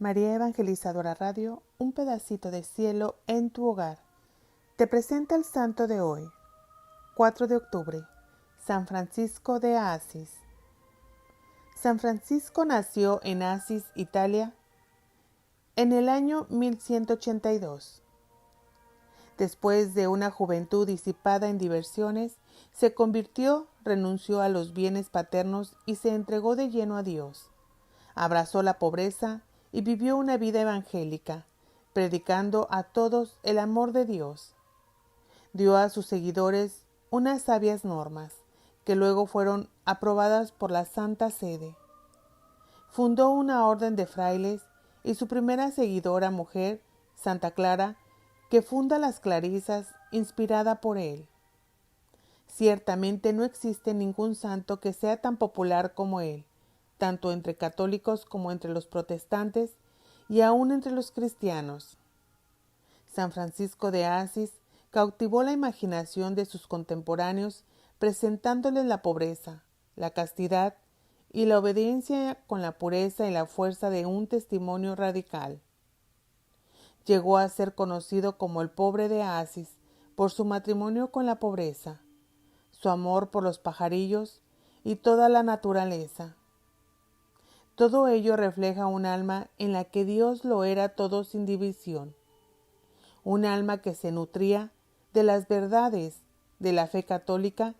María Evangelizadora Radio, un pedacito de cielo en tu hogar. Te presenta el santo de hoy, 4 de octubre, San Francisco de Asís. San Francisco nació en Asís, Italia, en el año 1182. Después de una juventud disipada en diversiones, se convirtió, renunció a los bienes paternos y se entregó de lleno a Dios. Abrazó la pobreza y vivió una vida evangélica, predicando a todos el amor de Dios. Dio a sus seguidores unas sabias normas, que luego fueron aprobadas por la Santa Sede. Fundó una orden de frailes y su primera seguidora mujer, Santa Clara, que funda las Clarisas, inspirada por él. Ciertamente no existe ningún santo que sea tan popular como él, tanto entre católicos como entre los protestantes y aún entre los cristianos. San Francisco de Asís cautivó la imaginación de sus contemporáneos presentándoles la pobreza, la castidad y la obediencia con la pureza y la fuerza de un testimonio radical. Llegó a ser conocido como el pobre de Asís por su matrimonio con la pobreza, su amor por los pajarillos y toda la naturaleza. Todo ello refleja un alma en la que Dios lo era todo sin división, un alma que se nutría de las verdades de la fe católica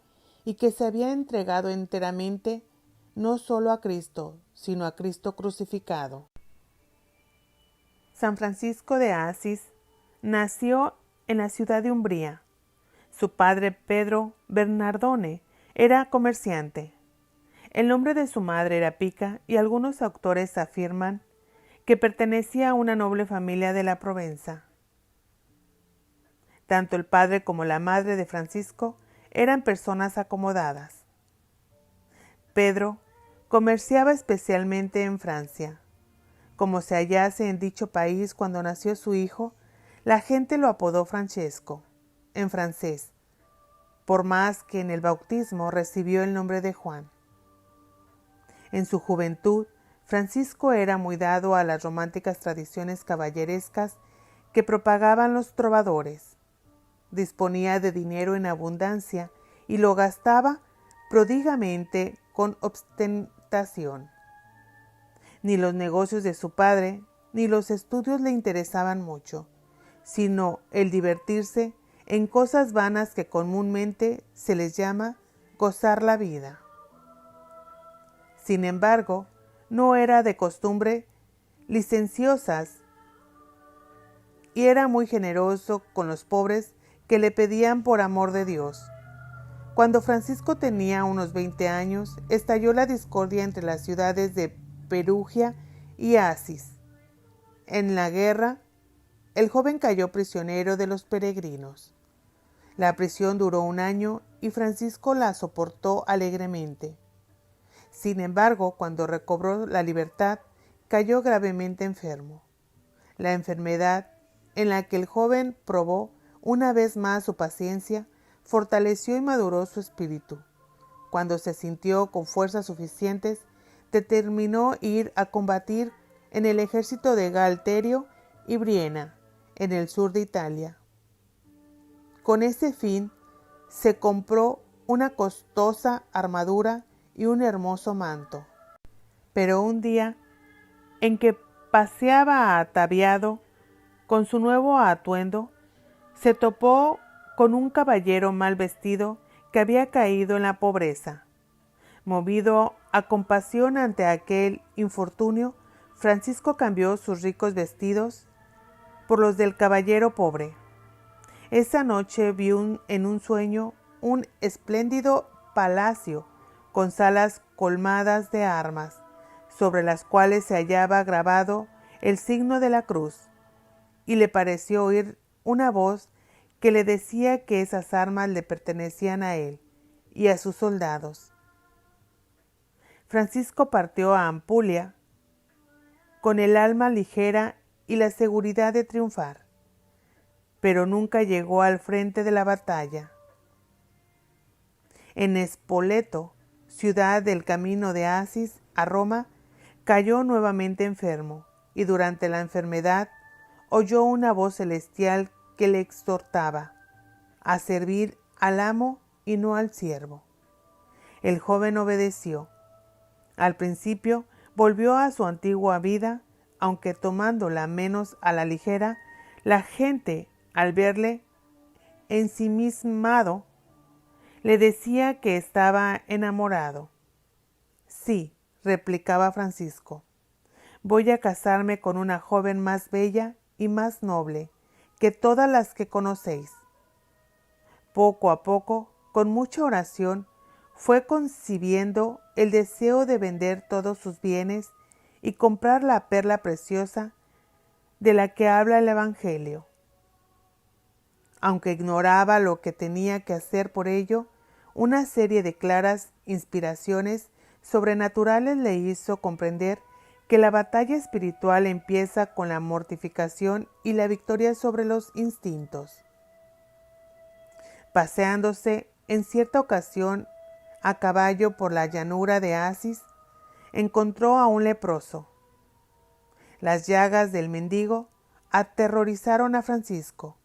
y que se había entregado enteramente no solo a Cristo, sino a Cristo crucificado. San Francisco de Asís nació en la ciudad de Umbría. Su padre, Pedro Bernardone, era comerciante. El nombre de su madre era Pica y algunos autores afirman que pertenecía a una noble familia de la Provenza. Tanto el padre como la madre de Francisco eran personas acomodadas. Pedro comerciaba especialmente en Francia. Como se hallase en dicho país cuando nació su hijo, la gente lo apodó Francesco, en francés, por más que en el bautismo recibió el nombre de Juan. En su juventud, Francisco era muy dado a las románticas tradiciones caballerescas que propagaban los trovadores. Disponía de dinero en abundancia y lo gastaba pródigamente con ostentación. Ni los negocios de su padre ni los estudios le interesaban mucho, sino el divertirse en cosas vanas que comúnmente se les llama gozar la vida. Sin embargo, no era de costumbre licenciosas y era muy generoso con los pobres que le pedían por amor de Dios. Cuando Francisco tenía unos 20 años, estalló la discordia entre las ciudades de Perugia y Asís. En la guerra, el joven cayó prisionero de los peregrinos. La prisión duró 1 año y Francisco la soportó alegremente. Sin embargo, cuando recobró la libertad, cayó gravemente enfermo. La enfermedad, en la que el joven probó una vez más su paciencia, fortaleció y maduró su espíritu. Cuando se sintió con fuerzas suficientes, determinó ir a combatir en el ejército de Galterio y Briena, en el sur de Italia. Con ese fin, se compró una costosa armadura y un hermoso manto. Pero un día, en que paseaba ataviado con su nuevo atuendo, se topó con un caballero mal vestido que había caído en la pobreza. Movido a compasión ante aquel infortunio, Francisco cambió sus ricos vestidos por los del caballero pobre. Esa noche vio en un sueño un espléndido palacio con salas colmadas de armas, sobre las cuales se hallaba grabado el signo de la cruz, y le pareció oír una voz que le decía que esas armas le pertenecían a él y a sus soldados. Francisco partió a Ampulia con el alma ligera y la seguridad de triunfar, pero nunca llegó al frente de la batalla. En Spoleto, ciudad del camino de Asís a Roma, cayó nuevamente enfermo y durante la enfermedad oyó una voz celestial que le exhortaba a servir al amo y no al siervo. El joven obedeció. Al principio volvió a su antigua vida, aunque tomándola menos a la ligera. La gente, al verle ensimismado, le decía que estaba enamorado. Sí, replicaba Francisco, voy a casarme con una joven más bella y más noble que todas las que conocéis. Poco a poco, con mucha oración, fue concibiendo el deseo de vender todos sus bienes y comprar la perla preciosa de la que habla el Evangelio. Aunque ignoraba lo que tenía que hacer por ello, una serie de claras inspiraciones sobrenaturales le hizo comprender que la batalla espiritual empieza con la mortificación y la victoria sobre los instintos. Paseándose en cierta ocasión a caballo por la llanura de Asis, encontró a un leproso. Las llagas del mendigo aterrorizaron a Francisco,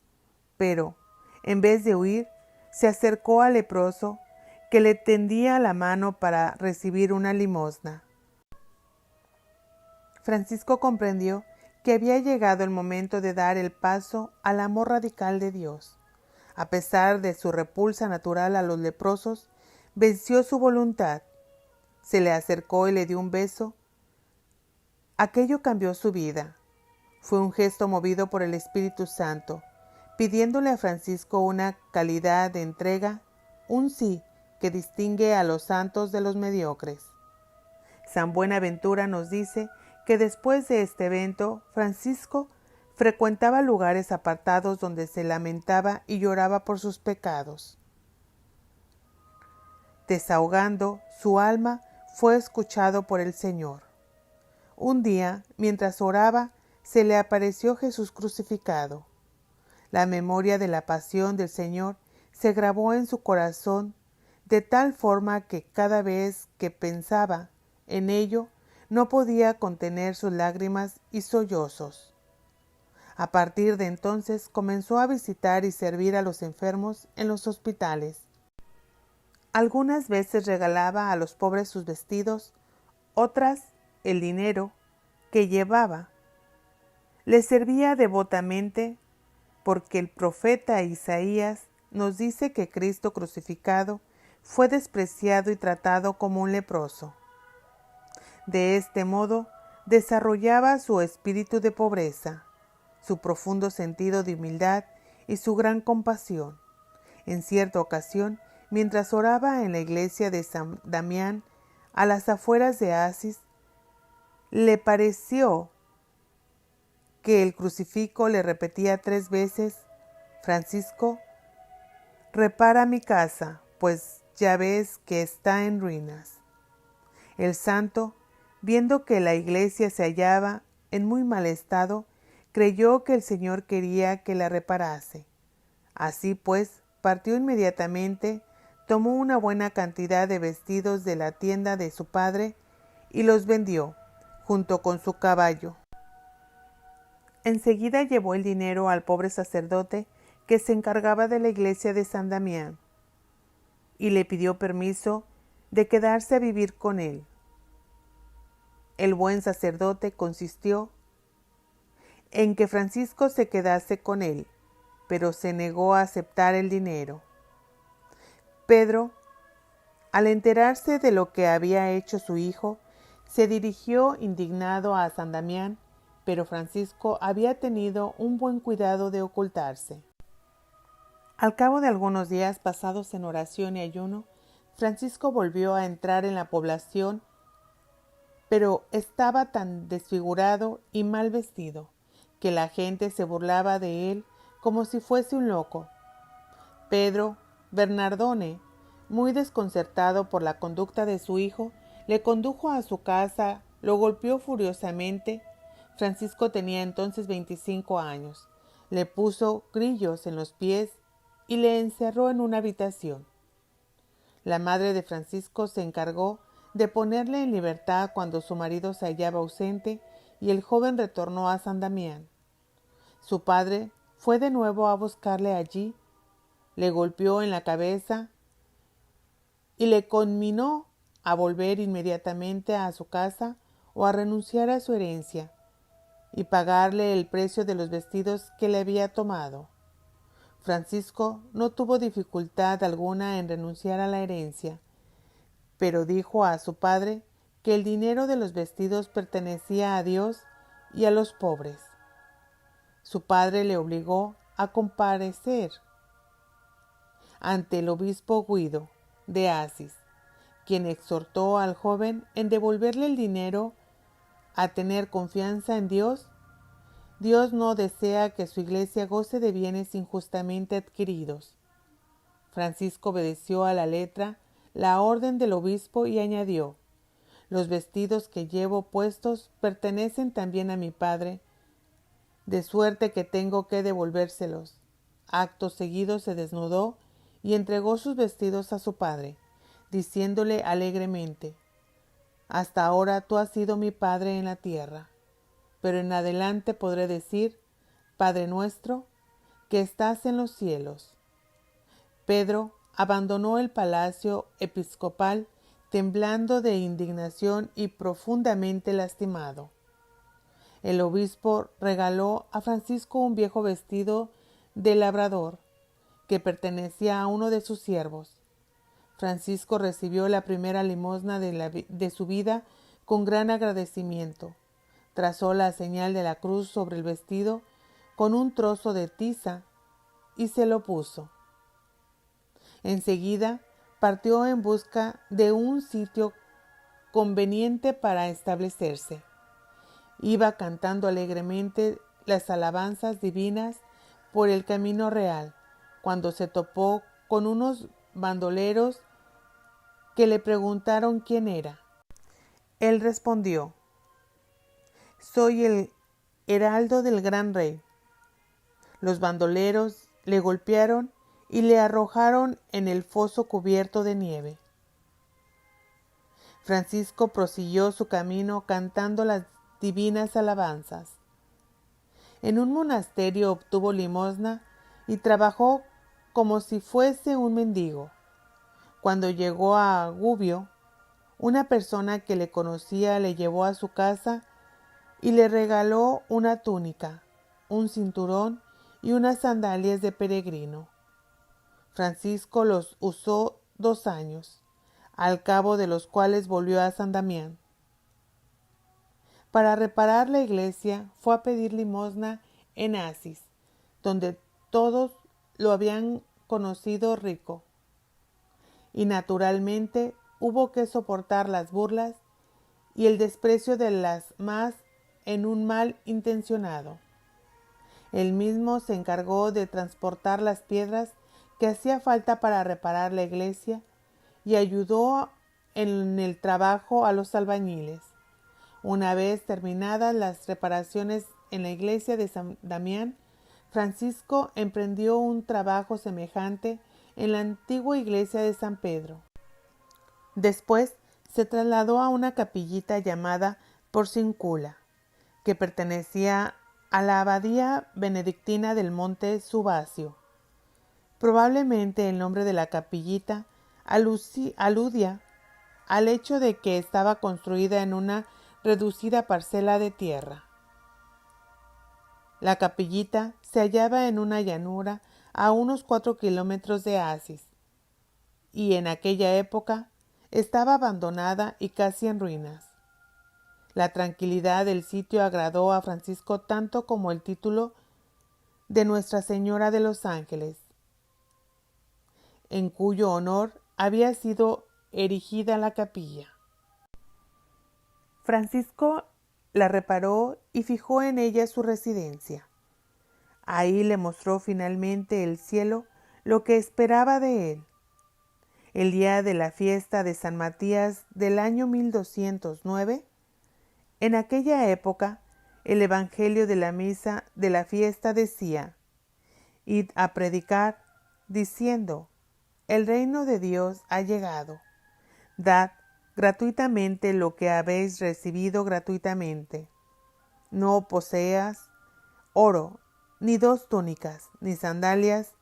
pero, en vez de huir, se acercó al leproso, que le tendía la mano para recibir una limosna. Francisco comprendió que había llegado el momento de dar el paso al amor radical de Dios. A pesar de su repulsa natural a los leprosos, venció su voluntad. Se le acercó y le dio un beso. Aquello cambió su vida. Fue un gesto movido por el Espíritu Santo, pidiéndole a Francisco una calidad de entrega, un sí que distingue a los santos de los mediocres. San Buenaventura nos dice que después de este evento, Francisco frecuentaba lugares apartados donde se lamentaba y lloraba por sus pecados. Desahogando su alma, fue escuchado por el Señor. Un día, mientras oraba, se le apareció Jesús crucificado. La memoria de la pasión del Señor se grabó en su corazón de tal forma que cada vez que pensaba en ello no podía contener sus lágrimas y sollozos. A partir de entonces comenzó a visitar y servir a los enfermos en los hospitales. Algunas veces regalaba a los pobres sus vestidos, otras el dinero que llevaba. Les servía devotamente porque el profeta Isaías nos dice que Cristo crucificado fue despreciado y tratado como un leproso. De este modo, desarrollaba su espíritu de pobreza, su profundo sentido de humildad y su gran compasión. En cierta ocasión, mientras oraba en la iglesia de San Damián, a las afueras de Asis, le pareció que el crucifijo le repetía 3 veces: Francisco, repara mi casa, pues ya ves que está en ruinas. El santo, viendo que la iglesia se hallaba en muy mal estado, creyó que el Señor quería que la reparase. Así pues, partió inmediatamente, tomó una buena cantidad de vestidos de la tienda de su padre y los vendió, junto con su caballo. Enseguida llevó el dinero al pobre sacerdote que se encargaba de la iglesia de San Damián y le pidió permiso de quedarse a vivir con él. El buen sacerdote consintió en que Francisco se quedase con él, pero se negó a aceptar el dinero. Pedro, al enterarse de lo que había hecho su hijo, se dirigió indignado a San Damián, pero Francisco había tenido un buen cuidado de ocultarse. Al cabo de algunos días pasados en oración y ayuno, Francisco volvió a entrar en la población, pero estaba tan desfigurado y mal vestido que la gente se burlaba de él como si fuese un loco. Pedro Bernardone, muy desconcertado por la conducta de su hijo, le condujo a su casa, lo golpeó furiosamente. Francisco tenía entonces 25 años. Le puso grillos en los pies y le encerró en una habitación. La madre de Francisco se encargó de ponerle en libertad cuando su marido se hallaba ausente, y el joven retornó a San Damián. Su padre fue de nuevo a buscarle allí, le golpeó en la cabeza y le conminó a volver inmediatamente a su casa o a renunciar a su herencia y pagarle el precio de los vestidos que le había tomado. Francisco no tuvo dificultad alguna en renunciar a la herencia, pero dijo a su padre que el dinero de los vestidos pertenecía a Dios y a los pobres. Su padre le obligó a comparecer ante el obispo Guido de Asis, quien exhortó al joven en devolverle el dinero, a tener confianza en Dios. Dios no desea que su iglesia goce de bienes injustamente adquiridos. Francisco obedeció a la letra la orden del obispo y añadió: los vestidos que llevo puestos pertenecen también a mi padre, de suerte que tengo que devolvérselos. Acto seguido se desnudó y entregó sus vestidos a su padre, diciéndole alegremente: hasta ahora tú has sido mi padre en la tierra, pero en adelante podré decir: Padre nuestro, que estás en los cielos. Pedro abandonó el palacio episcopal temblando de indignación y profundamente lastimado. El obispo regaló a Francisco un viejo vestido de labrador que pertenecía a uno de sus siervos. Francisco recibió la primera limosna de su vida con gran agradecimiento. Trazó la señal de la cruz sobre el vestido con un trozo de tiza y se lo puso. Enseguida partió en busca de un sitio conveniente para establecerse. Iba cantando alegremente las alabanzas divinas por el camino real, cuando se topó con unos bandoleros que le preguntaron quién era. Él respondió: soy el heraldo del gran rey. Los bandoleros le golpearon y le arrojaron en el foso cubierto de nieve. Francisco prosiguió su camino cantando las divinas alabanzas. En un monasterio obtuvo limosna y trabajó como si fuese un mendigo. Cuando llegó a Gubbio, una persona que le conocía le llevó a su casa y le regaló una túnica, un cinturón y unas sandalias de peregrino. Francisco los usó 2 años, al cabo de los cuales volvió a San Damián. Para reparar la iglesia fue a pedir limosna en Asis, donde todos lo habían conocido rico, y naturalmente hubo que soportar las burlas y el desprecio de las más en un mal intencionado. Él mismo se encargó de transportar las piedras que hacía falta para reparar la iglesia y ayudó en el trabajo a los albañiles. Una vez terminadas las reparaciones en la iglesia de San Damián, Francisco emprendió un trabajo semejante en la antigua iglesia de San Pedro. Después se trasladó a una capillita llamada Porciúncula, que pertenecía a la abadía benedictina del monte Subasio. Probablemente el nombre de la capillita aludía al hecho de que estaba construida en una reducida parcela de tierra. La capillita se hallaba en una llanura a unos 4 kilómetros de Asis, y en aquella época estaba abandonada y casi en ruinas. La tranquilidad del sitio agradó a Francisco tanto como el título de Nuestra Señora de los Ángeles, en cuyo honor había sido erigida la capilla. Francisco la reparó y fijó en ella su residencia. Ahí le mostró finalmente el cielo lo que esperaba de él. El día de la fiesta de San Matías del año 1209, en aquella época, el evangelio de la misa de la fiesta decía: id a predicar, diciendo: el reino de Dios ha llegado. Dad gratuitamente lo que habéis recibido gratuitamente. No poseas oro, ni 2 túnicas, ni sandalias,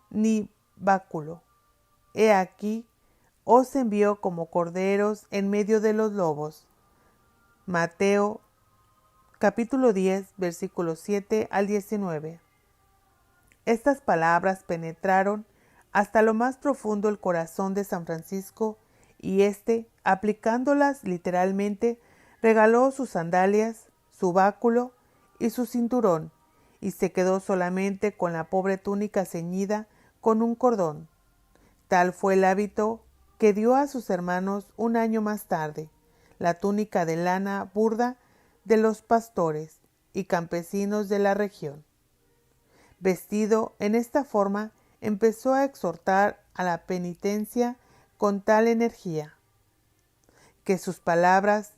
ni báculo. He aquí, os envío como corderos en medio de los lobos. Mateo capítulo 10, versículos 7 al 19. Estas palabras penetraron hasta lo más profundo el corazón de San Francisco, y aplicándolas literalmente, regaló sus sandalias, su báculo y su cinturón, y se quedó solamente con la pobre túnica ceñida con un cordón. Tal fue el hábito que dio a sus hermanos un año más tarde, la túnica de lana burda de los pastores y campesinos de la región. Vestido en esta forma, empezó a exhortar a la penitencia con tal energía, que sus palabras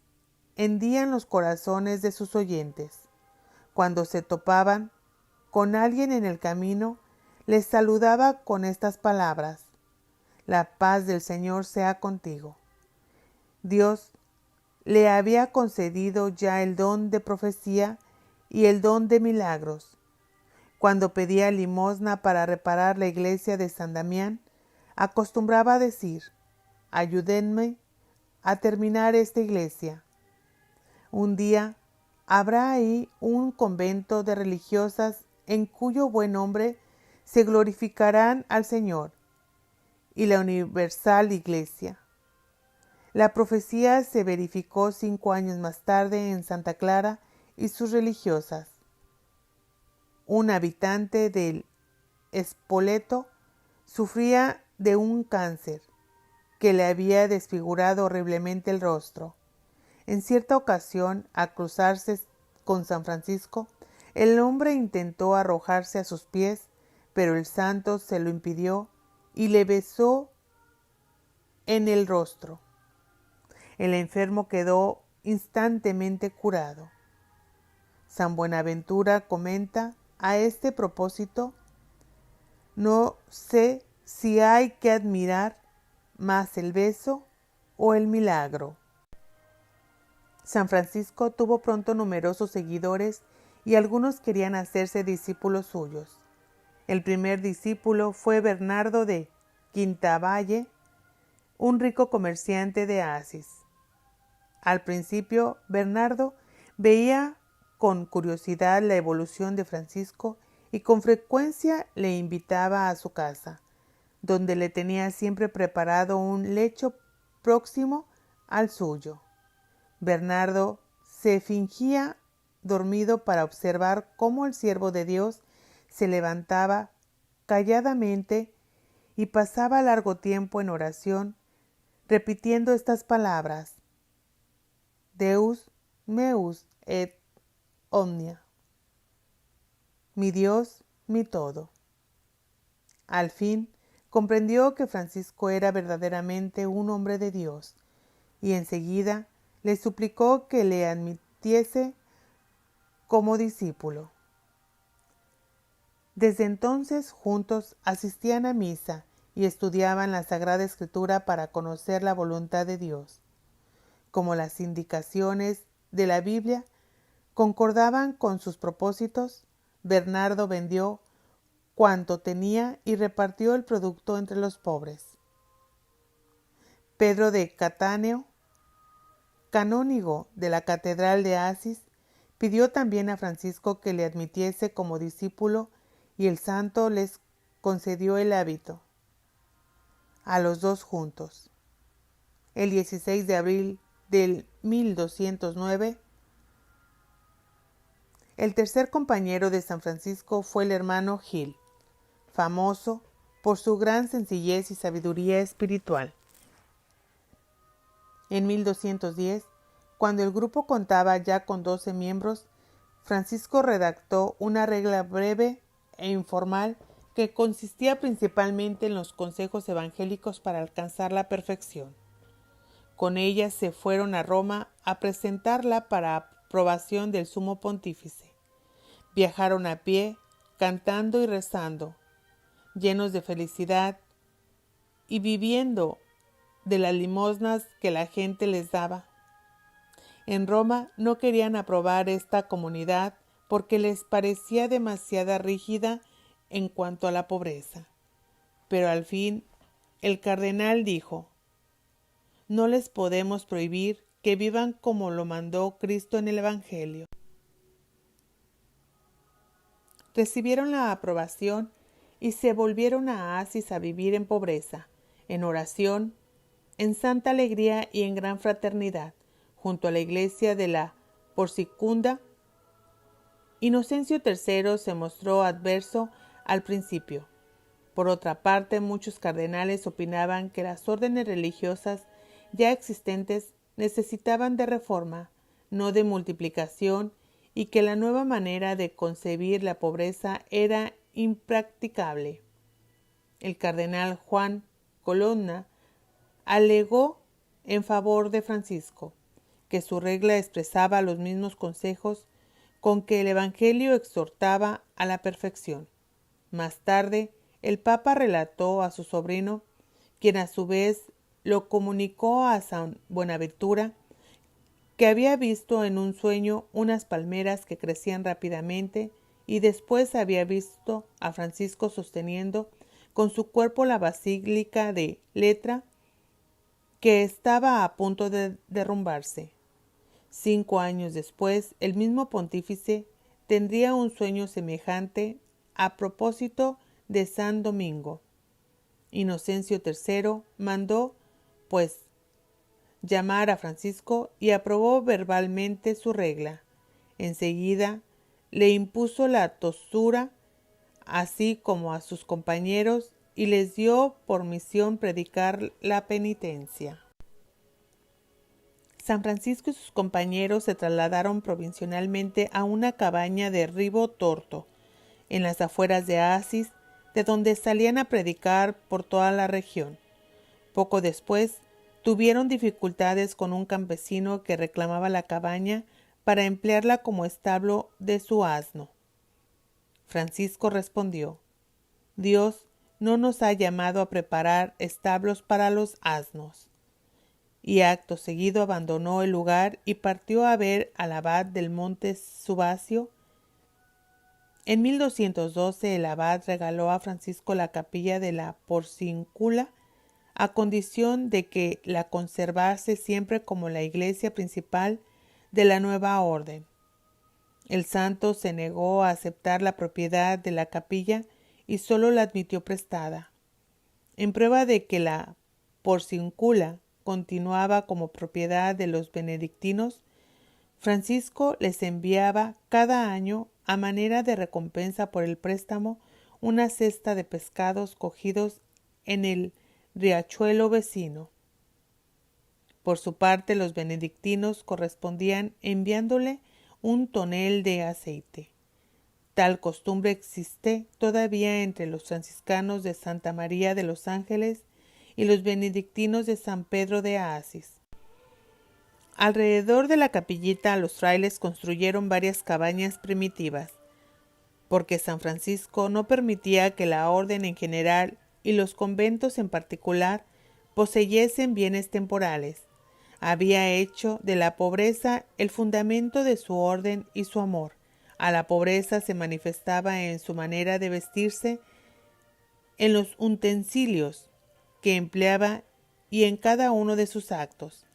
hendían los corazones de sus oyentes. Cuando se topaban con alguien en el camino, les saludaba con estas palabras: la paz del Señor sea contigo. Dios le había concedido ya el don de profecía y el don de milagros. Cuando pedía limosna para reparar la iglesia de San Damián, acostumbraba a decir: ayúdenme a terminar esta iglesia. Un día habrá ahí un convento de religiosas en cuyo buen nombre se glorificarán al Señor y la universal iglesia. La profecía se verificó 5 años más tarde en Santa Clara y sus religiosas. Un habitante del Spoleto sufría de un cáncer que le había desfigurado horriblemente el rostro. En cierta ocasión, al cruzarse con San Francisco, el hombre intentó arrojarse a sus pies, pero el santo se lo impidió y le besó en el rostro. El enfermo quedó instantáneamente curado. San Buenaventura comenta a este propósito: no sé si hay que admirar más el beso o el milagro. San Francisco tuvo pronto numerosos seguidores y algunos querían hacerse discípulos suyos. El primer discípulo fue Bernardo de Quintavalle, un rico comerciante de Asís. Al principio, Bernardo veía con curiosidad la evolución de Francisco y con frecuencia le invitaba a su casa, donde le tenía siempre preparado un lecho próximo al suyo. Bernardo se fingía dormido para observar cómo el siervo de Dios se levantaba calladamente y pasaba largo tiempo en oración, repitiendo estas palabras: Deus meus et omnia. Mi Dios, mi todo. Al fin comprendió que Francisco era verdaderamente un hombre de Dios, y enseguida le suplicó que le admitiese como discípulo. Desde entonces juntos asistían a misa y estudiaban la Sagrada Escritura para conocer la voluntad de Dios. Como las indicaciones de la Biblia concordaban con sus propósitos, Bernardo vendió cuanto tenía y repartió el producto entre los pobres. Pedro de Catáneo, canónigo de la Catedral de Asís, pidió también a Francisco que le admitiese como discípulo y el santo les concedió el hábito a los dos juntos. El 16 de abril del 1209, el tercer compañero de San Francisco fue el hermano Gil, famoso por su gran sencillez y sabiduría espiritual. En 1210, cuando el grupo contaba ya con 12 miembros, Francisco redactó una regla breve e informal que consistía principalmente en los consejos evangélicos para alcanzar la perfección. Con ella se fueron a Roma a presentarla para aprobación del sumo pontífice. Viajaron a pie, cantando y rezando, llenos de felicidad y viviendo de las limosnas que la gente les daba. En Roma no querían aprobar esta comunidad porque les parecía demasiado rígida en cuanto a la pobreza. Pero al fin el cardenal dijo: no les podemos prohibir que vivan como lo mandó Cristo en el Evangelio. Recibieron la aprobación y se volvieron a Asis a vivir en pobreza, en oración, en santa alegría y en gran fraternidad, junto a la iglesia de la Porcicunda. Inocencio III se mostró adverso al principio. Por otra parte, muchos cardenales opinaban que las órdenes religiosas ya existentes necesitaban de reforma, no de multiplicación, y que la nueva manera de concebir la pobreza era impracticable. El cardenal Juan Colonna alegó en favor de Francisco, que su regla expresaba los mismos consejos con que el Evangelio exhortaba a la perfección. Más tarde, el Papa relató a su sobrino, quien a su vez lo comunicó a San Buenaventura, que había visto en un sueño unas palmeras que crecían rápidamente, y después había visto a Francisco sosteniendo con su cuerpo la basílica de Letra, que estaba a punto de derrumbarse. 5 años después, el mismo pontífice tendría un sueño semejante a propósito de San Domingo. Inocencio III mandó, pues, llamar a Francisco y aprobó verbalmente su regla. Enseguida le impuso la tosura, así como a sus compañeros, y les dio por misión predicar la penitencia. San Francisco y sus compañeros se trasladaron provisionalmente a una cabaña de Ribo Torto, en las afueras de Asis, de donde salían a predicar por toda la región. Poco después, tuvieron dificultades con un campesino que reclamaba la cabaña para emplearla como establo de su asno. Francisco respondió: Dios no nos ha llamado a preparar establos para los asnos. Y acto seguido abandonó el lugar y partió a ver al abad del monte Subasio. En 1212 el abad regaló a Francisco la capilla de la Porciúncula, a condición de que la conservase siempre como la iglesia principal de la nueva orden. El santo se negó a aceptar la propiedad de la capilla y solo la admitió prestada. En prueba de que la Porciúncula continuaba como propiedad de los benedictinos, Francisco les enviaba cada año, a manera de recompensa por el préstamo, una cesta de pescados cogidos en el riachuelo vecino. Por su parte, los benedictinos correspondían enviándole un tonel de aceite. Tal costumbre existe todavía entre los franciscanos de Santa María de los Ángeles y los benedictinos de San Pedro de Asis. Alrededor de la capillita los frailes construyeron varias cabañas primitivas, porque San Francisco no permitía que la orden en general y los conventos en particular poseyesen bienes temporales. Había hecho de la pobreza el fundamento de su orden y su amor. A la pobreza se manifestaba en su manera de vestirse, en los utensilios que empleaba y en cada uno de sus actos.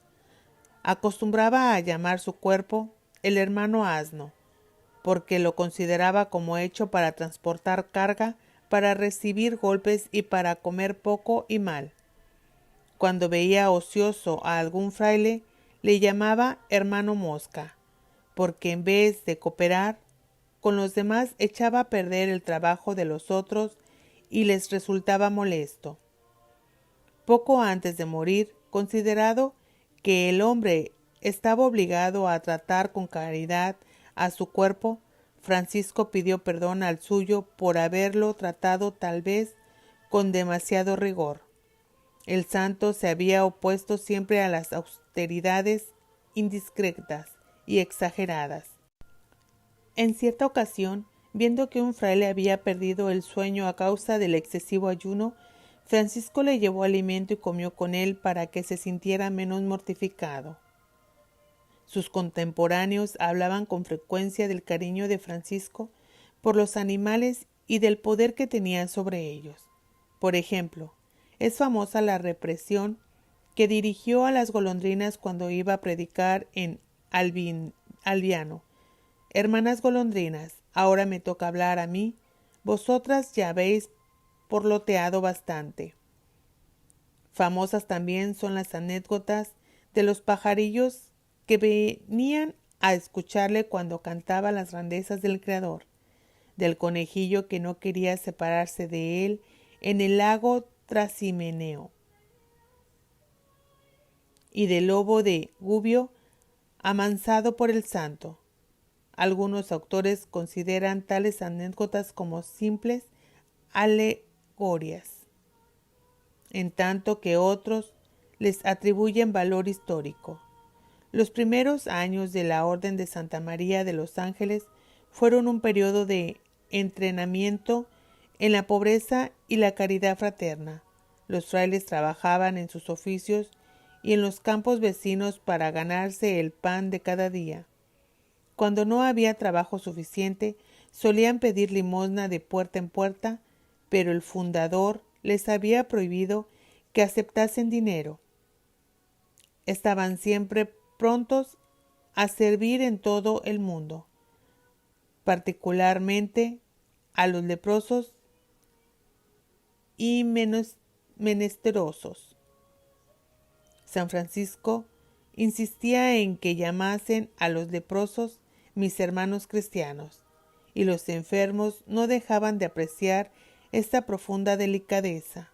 Acostumbraba a llamar su cuerpo el hermano asno, porque lo consideraba como hecho para transportar carga, para recibir golpes y para comer poco y mal. Cuando veía ocioso a algún fraile, le llamaba hermano mosca, porque en vez de cooperar con los demás echaba a perder el trabajo de los otros y les resultaba molesto. Poco antes de morir, considerado que el hombre estaba obligado a tratar con caridad a su cuerpo, Francisco pidió perdón al suyo por haberlo tratado tal vez con demasiado rigor. El santo se había opuesto siempre a las austeridades indiscretas y exageradas. En cierta ocasión, viendo que un fraile había perdido el sueño a causa del excesivo ayuno, Francisco le llevó alimento y comió con él para que se sintiera menos mortificado. Sus contemporáneos hablaban con frecuencia del cariño de Francisco por los animales y del poder que tenía sobre ellos. Por ejemplo, es famosa la represión que dirigió a las golondrinas cuando iba a predicar en Albiano. Hermanas golondrinas, ahora me toca hablar a mí, vosotras ya habéis porloteado bastante. Famosas también son las anécdotas de los pajarillos que venían a escucharle cuando cantaba las grandezas del Creador, del conejillo que no quería separarse de él en el lago Trasimeneo, y del lobo de Gubbio amansado por el santo. Algunos autores consideran tales anécdotas como simples alegorias, en tanto que otros les atribuyen valor histórico. Los primeros años de la Orden de Santa María de los Ángeles fueron un periodo de entrenamiento en la pobreza y la caridad fraterna. Los frailes trabajaban en sus oficios y en los campos vecinos para ganarse el pan de cada día. Cuando no había trabajo suficiente, solían pedir limosna de puerta en puerta, pero el fundador les había prohibido que aceptasen dinero. Estaban siempre prontos a servir en todo el mundo, particularmente a los leprosos y menesterosos. San Francisco insistía en que llamasen a los leprosos mis hermanos cristianos, y los enfermos no dejaban de apreciar esta profunda delicadeza.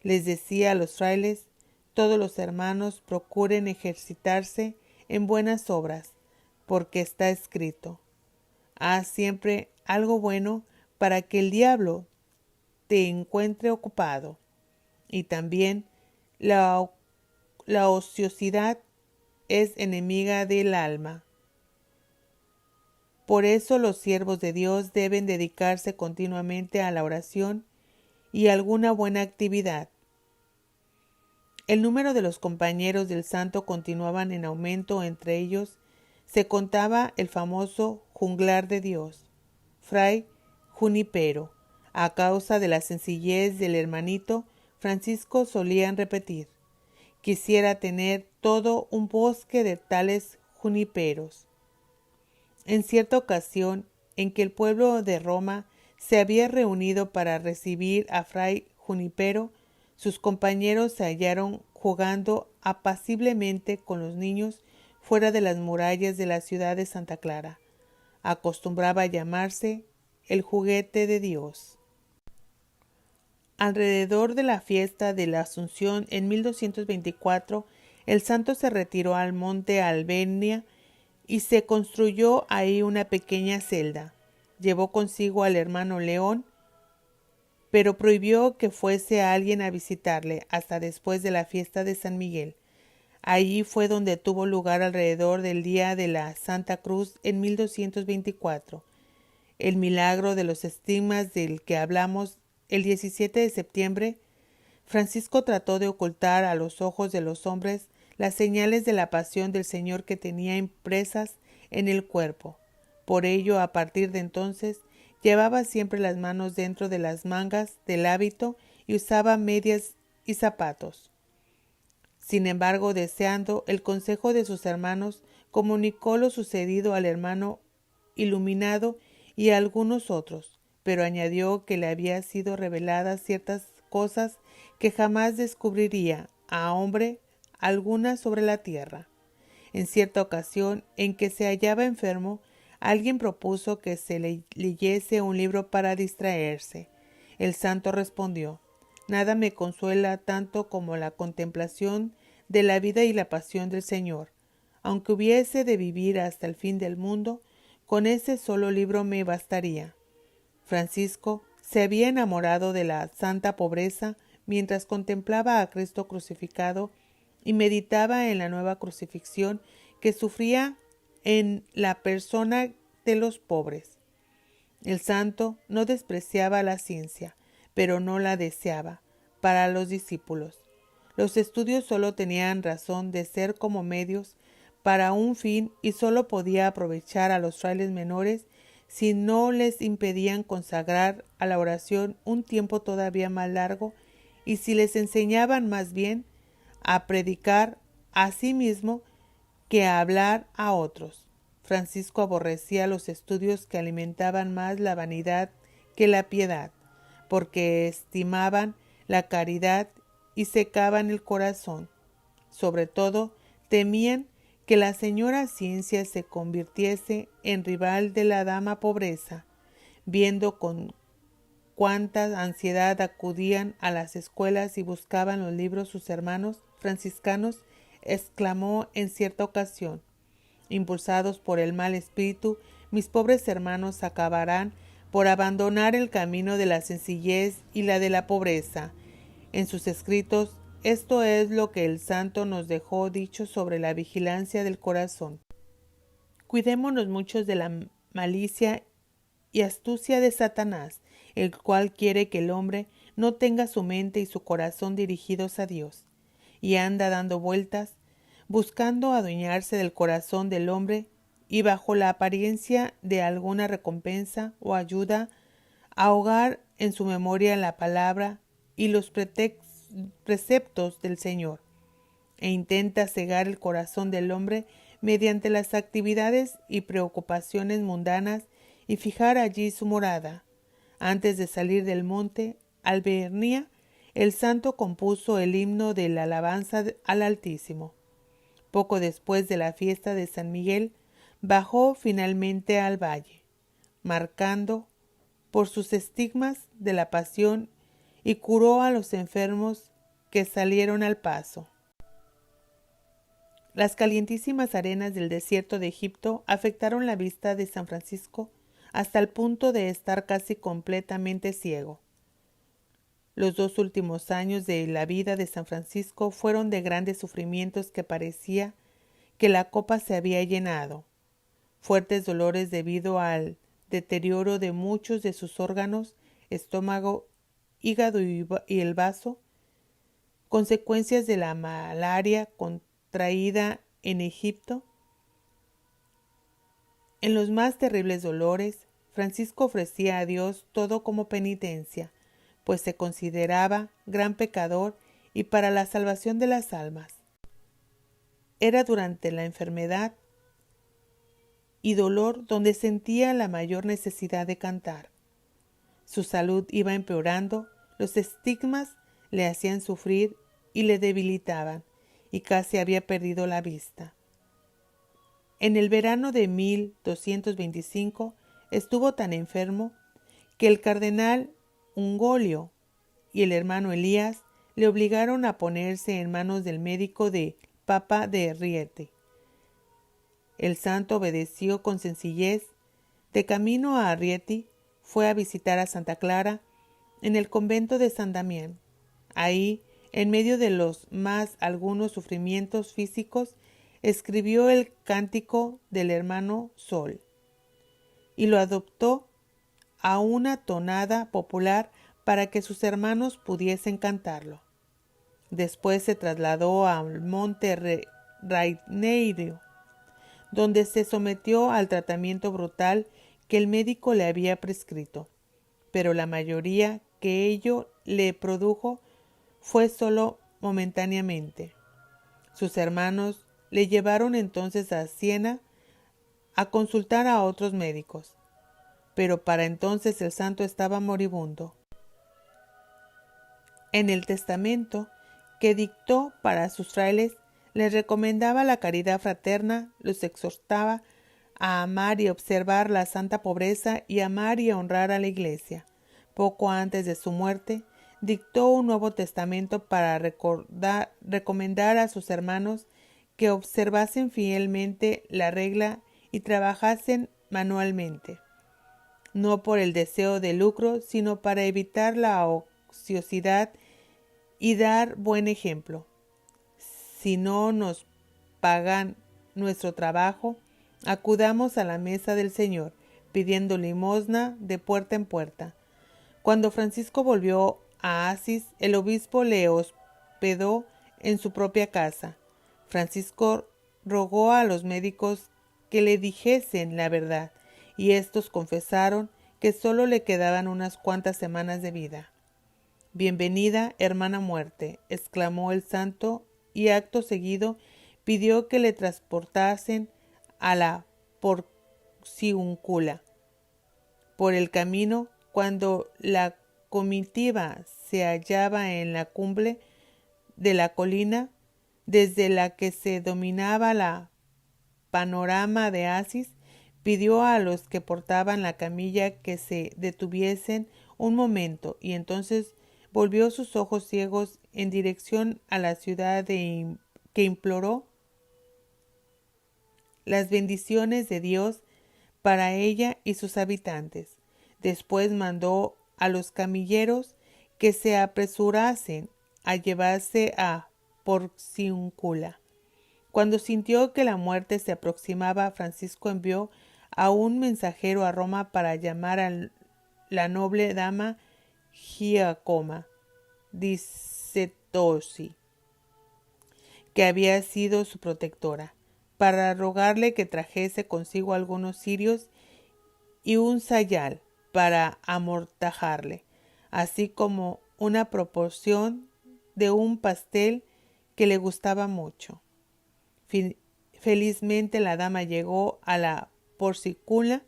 Les decía a los frailes: todos los hermanos procuren ejercitarse en buenas obras, porque está escrito: haz siempre algo bueno para que el diablo te encuentre ocupado. Y también la ociosidad es enemiga del alma. Por eso los siervos de Dios deben dedicarse continuamente a la oración y a alguna buena actividad. El número de los compañeros del santo continuaban en aumento. Entre ellos se contaba el famoso juglar de Dios, Fray Junipero. A causa de la sencillez del hermanito, Francisco solían repetir: quisiera tener todo un bosque de tales juniperos. En cierta ocasión en que el pueblo de Roma se había reunido para recibir a Fray Junipero, sus compañeros se hallaron jugando apaciblemente con los niños fuera de las murallas de la ciudad de Santa Clara. Acostumbraba a llamarse el juguete de Dios. Alrededor de la fiesta de la Asunción en 1224, el santo se retiró al monte Albernia y se construyó ahí una pequeña celda. Llevó consigo al hermano León, pero prohibió que fuese alguien a visitarle hasta después de la fiesta de San Miguel. Allí fue donde tuvo lugar alrededor del día de la Santa Cruz en 1224. El milagro de los estigmas del que hablamos el 17 de septiembre, Francisco trató de ocultar a los ojos de los hombres las señales de la pasión del Señor que tenía impresas en el cuerpo. Por ello, a partir de entonces, llevaba siempre las manos dentro de las mangas del hábito y usaba medias y zapatos. Sin embargo, deseando el consejo de sus hermanos, comunicó lo sucedido al hermano iluminado y a algunos otros, pero añadió que le había sido reveladas ciertas cosas que jamás descubriría a hombre alguna sobre la tierra. En cierta ocasión en que se hallaba enfermo, alguien propuso que se le leyese un libro para distraerse. El santo respondió: nada me consuela tanto como la contemplación de la vida y la pasión del Señor. Aunque hubiese de vivir hasta el fin del mundo, con ese solo libro me bastaría. Francisco se había enamorado de la santa pobreza mientras contemplaba a Cristo crucificado y meditaba en la nueva crucifixión que sufría en la persona de los pobres. El santo no despreciaba la ciencia, pero no la deseaba para los discípulos. Los estudios solo tenían razón de ser como medios para un fin y solo podía aprovechar a los frailes menores si no les impedían consagrar a la oración un tiempo todavía más largo y si les enseñaban más bien a predicar a sí mismo que a hablar a otros. Francisco aborrecía los estudios que alimentaban más la vanidad que la piedad, porque estimaban la caridad y secaban el corazón. Sobre todo, temían que la señora ciencia se convirtiese en rival de la dama pobreza, viendo con cuánta ansiedad acudían a las escuelas y buscaban los libros sus hermanos franciscanos, exclamó en cierta ocasión: impulsados por el mal espíritu, mis pobres hermanos acabarán por abandonar el camino de la sencillez y la de la pobreza. En sus escritos, esto es lo que el santo nos dejó dicho sobre la vigilancia del corazón. Cuidémonos mucho de la malicia y astucia de Satanás, el cual quiere que el hombre no tenga su mente y su corazón dirigidos a Dios, y anda dando vueltas, buscando adueñarse del corazón del hombre y bajo la apariencia de alguna recompensa o ayuda, ahogar en su memoria la palabra y los preceptos del Señor, e intenta cegar el corazón del hombre mediante las actividades y preocupaciones mundanas y fijar allí su morada. Antes de salir del monte Albernia, el santo compuso el himno de la alabanza al Altísimo. Poco después de la fiesta de San Miguel, bajó finalmente al valle, marcando por sus estigmas de la pasión, y curó a los enfermos que salieron al paso. Las calientísimas arenas del desierto de Egipto afectaron la vista de San Francisco hasta el punto de estar casi completamente ciego. Los 2 últimos años de la vida de San Francisco fueron de grandes sufrimientos que parecía que la copa se había llenado. Fuertes dolores debido al deterioro de muchos de sus órganos, estómago, hígado y el vaso, consecuencias de la malaria contraída en Egipto. En los más terribles dolores, Francisco ofrecía a Dios todo como penitencia, pues se consideraba gran pecador y para la salvación de las almas. Era durante la enfermedad y dolor donde sentía la mayor necesidad de cantar. Su salud iba empeorando, los estigmas le hacían sufrir y le debilitaban, y casi había perdido la vista. En el verano de 1225 estuvo tan enfermo que el cardenal Ungolio y el hermano Elías le obligaron a ponerse en manos del médico de Papa de Riete. El santo obedeció con sencillez. De camino a Rieti fue a visitar a Santa Clara en el convento de San Damián. Ahí, en medio de los más algunos sufrimientos físicos, escribió el cántico del hermano Sol y lo adoptó a una tonada popular para que sus hermanos pudiesen cantarlo. Después se trasladó al monte Raineiro, donde se sometió al tratamiento brutal que el médico le había prescrito, pero la mayoría que ello le produjo fue solo momentáneamente. Sus hermanos le llevaron entonces a Siena a consultar a otros médicos, pero para entonces el santo estaba moribundo. En el testamento que dictó para sus frailes, les recomendaba la caridad fraterna, los exhortaba a amar y observar la santa pobreza y amar y honrar a la Iglesia. Poco antes de su muerte, dictó un nuevo testamento para recomendar a sus hermanos que observasen fielmente la regla y trabajasen manualmente, no por el deseo de lucro, sino para evitar la ociosidad y dar buen ejemplo. Si no nos pagan nuestro trabajo, acudamos a la mesa del Señor, pidiendo limosna de puerta en puerta. Cuando Francisco volvió a Asís, el obispo le hospedó en su propia casa. Francisco rogó a los médicos que le dijesen la verdad, y éstos confesaron que solo le quedaban unas cuantas semanas de vida. «Bienvenida, hermana muerte», exclamó el santo, y acto seguido pidió que le transportasen a la Porciúncula. Por el camino, cuando la comitiva se hallaba en la cumbre de la colina, desde la que se dominaba la panorama de Asís, pidió a los que portaban la camilla que se detuviesen un momento, y entonces volvió sus ojos ciegos en dirección a la ciudad que imploró las bendiciones de Dios para ella y sus habitantes. Después mandó a los camilleros que se apresurasen a llevarse a Porciúncula. Cuando sintió que la muerte se aproximaba, Francisco envió a un mensajero a Roma para llamar a la noble dama Giacoma di Setosi, que había sido su protectora, para rogarle que trajese consigo algunos cirios y un sayal para amortajarle, así como una proporción de un pastel que le gustaba mucho. Felizmente la dama llegó a la Porciúncula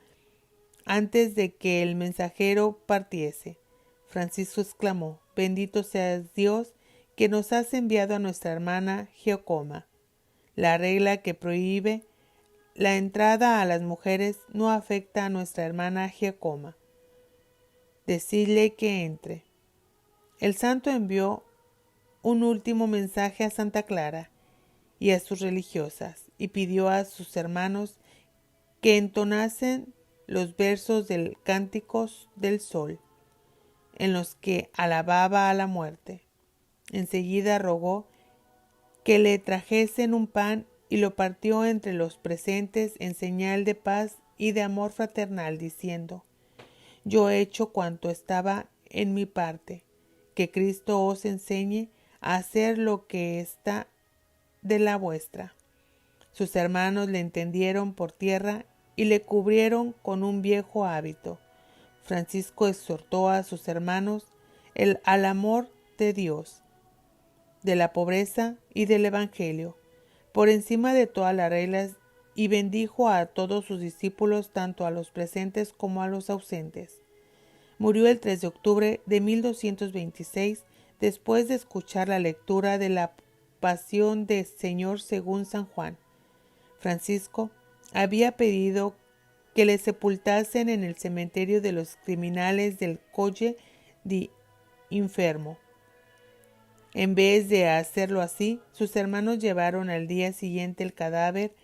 antes de que el mensajero partiese. Francisco exclamó: «Bendito seas Dios, que nos has enviado a nuestra hermana Giacoma. La regla que prohíbe la entrada a las mujeres no afecta a nuestra hermana Giacoma. Decidle que entre». El santo envió un último mensaje a Santa Clara y a sus religiosas, y pidió a sus hermanos que entonasen los versos del Cántico del Sol, en los que alababa a la muerte. Enseguida rogó que le trajesen un pan y lo partió entre los presentes en señal de paz y de amor fraternal, diciendo: «Yo he hecho cuanto estaba en mi parte, que Cristo os enseñe a hacer lo que está de la vuestra». Sus hermanos le entendieron por tierra y le cubrieron con un viejo hábito. Francisco exhortó a sus hermanos al amor de Dios, de la pobreza y del Evangelio, por encima de todas las reglas, y bendijo a todos sus discípulos, tanto a los presentes como a los ausentes. Murió el 3 de octubre de 1226, después de escuchar la lectura de la Pasión del Señor según San Juan. Francisco había pedido que le sepultasen en el cementerio de los criminales del Colle di Infermo. En vez de hacerlo así, sus hermanos llevaron al día siguiente el cadáver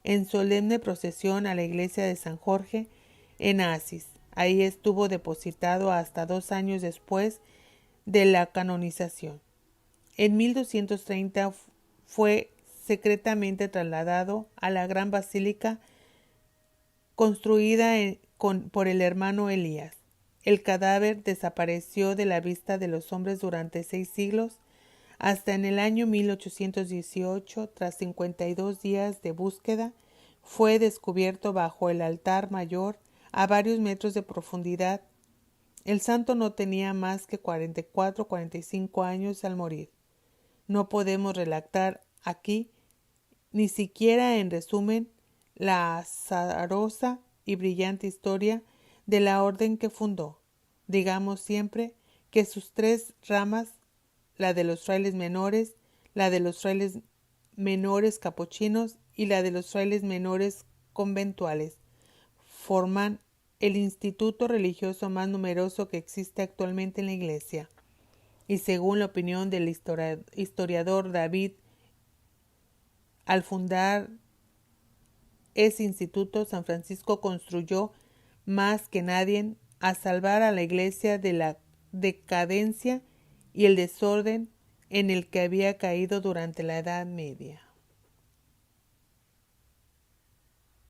en solemne procesión a la iglesia de San Jorge en Asís. Ahí estuvo depositado hasta 2 años después de la canonización. En 1230 fue secretamente trasladado a la gran basílica construida por el hermano Elías. El cadáver desapareció de la vista de los hombres durante 6 siglos, hasta en el año 1818, tras 52 días de búsqueda, fue descubierto bajo el altar mayor a varios metros de profundidad. El santo no tenía más que 44 o 45 años al morir. No podemos relatar aquí, ni siquiera en resumen, la azarosa y brillante historia de la orden que fundó. Digamos siempre que sus 3 ramas, la de los frailes menores, la de los frailes menores capuchinos y la de los frailes menores conventuales, forman el instituto religioso más numeroso que existe actualmente en la Iglesia. Y según la opinión del historiador David, al fundar ese instituto, San Francisco contribuyó más que nadie a salvar a la Iglesia de la decadencia y el desorden en el que había caído durante la Edad Media.